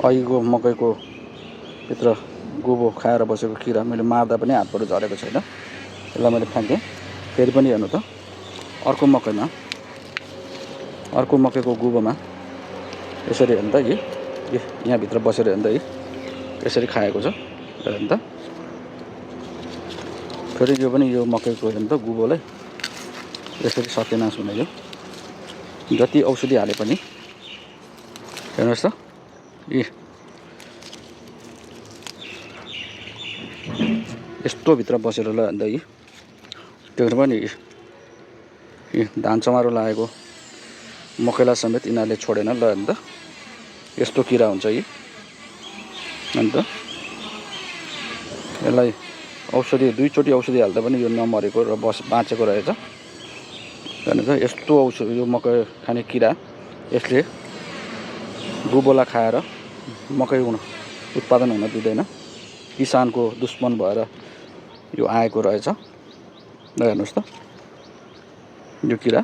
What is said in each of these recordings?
अघिको मकैको भित्र गोबो खाएर बसेको किरा मैले मार्दा पनि हातबाट झरेको छैन। यसलाई मैले फ्याँकेँ। फेरि पनि हेर्नु त अर्को मकैको गोबोमा यसरी हेर्नु त यहाँभित्र बसेर हेर्नु त यसरी खाएको छ। हेर्नु त फेरि यो पनि यो मकैको हेर्नु त गोबोलाई यसरी सत्यनाश हुने यो जति औषधि हाले पनि। हेर्नुहोस् त यस्तो भित्र बसेर ल अन्त त्यो पनि धान चमारो लागेको मकैलाई समेत यिनीहरूले छोडेन ल। अन्त यस्तो किरा हुन्छ अन्त यसलाई औषधि 2 चोटि औषधि हाल्दा पनि यो नमरेको र बाँचेको रहेछ। हेर्नु त यस्तो औषधि यो मकै खाने किरा यसले गोबोला खाएर मकै उत्पादन हुन दिँदैन। किसानको दुश्मन भएर यो आएको रहेछ। ल हेर्नुहोस् त यो किरा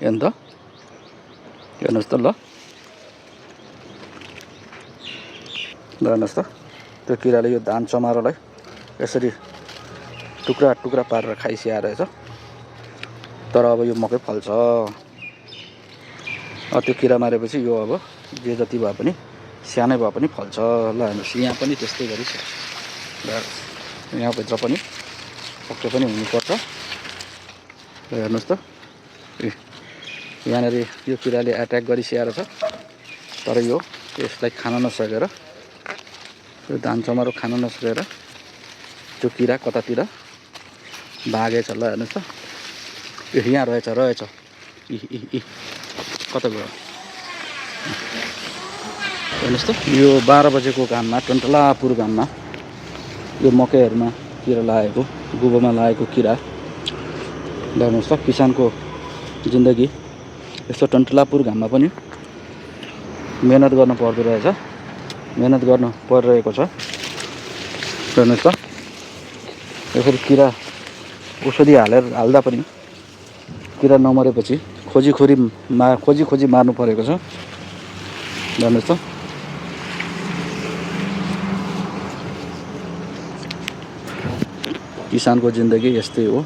हेर्नुहोस् त ल हेर्नुहोस् त त्यो किराले यो धान चमारोलाई यसरी टुक्रा टुक्रा पारेर खाइसकेको रहेछ। तर अब यो मकै फल्छ। त्यो किरा मारेपछि यो अब जे जति भए पनि सानै भए पनि फल्छ। ल हेर्नुहोस् यहाँ पनि त्यस्तै गरी छ। यहाँभित्र पनि पक्कै पनि हुनुपर्छ। हेर्नुहोस् त यहाँनिर यो किराले एट्याक गरिसकेको छ। तर यसलाई खान नसकेर यो धान चमारो खान नसकेर त्यो किरा कतातिर भागेछ। ल हेर्नुहोस् त यहाँ रहेछ कता गयो हेर्नुहोस् त यो 12 बजेको घाममा टन्टलापुर घाममा यो मकैहरूमा किरा लागेको गोबोमा लागेको किरा। हेर्नुहोस् त किसानको जिन्दगी यस्तो टन्टलापुर घाममा पनि मेहनत गर्नु पर्दो रहेछ। मेहनत गर्नु परिरहेको छ। हेर्नुहोस् त यसरी किरा औषधि हाल्दा पनि किरा नमरेपछि खोजी मार्नु परेको छ। हेर्नुहोस् त किसानको जिन्दगी यस्तै हो।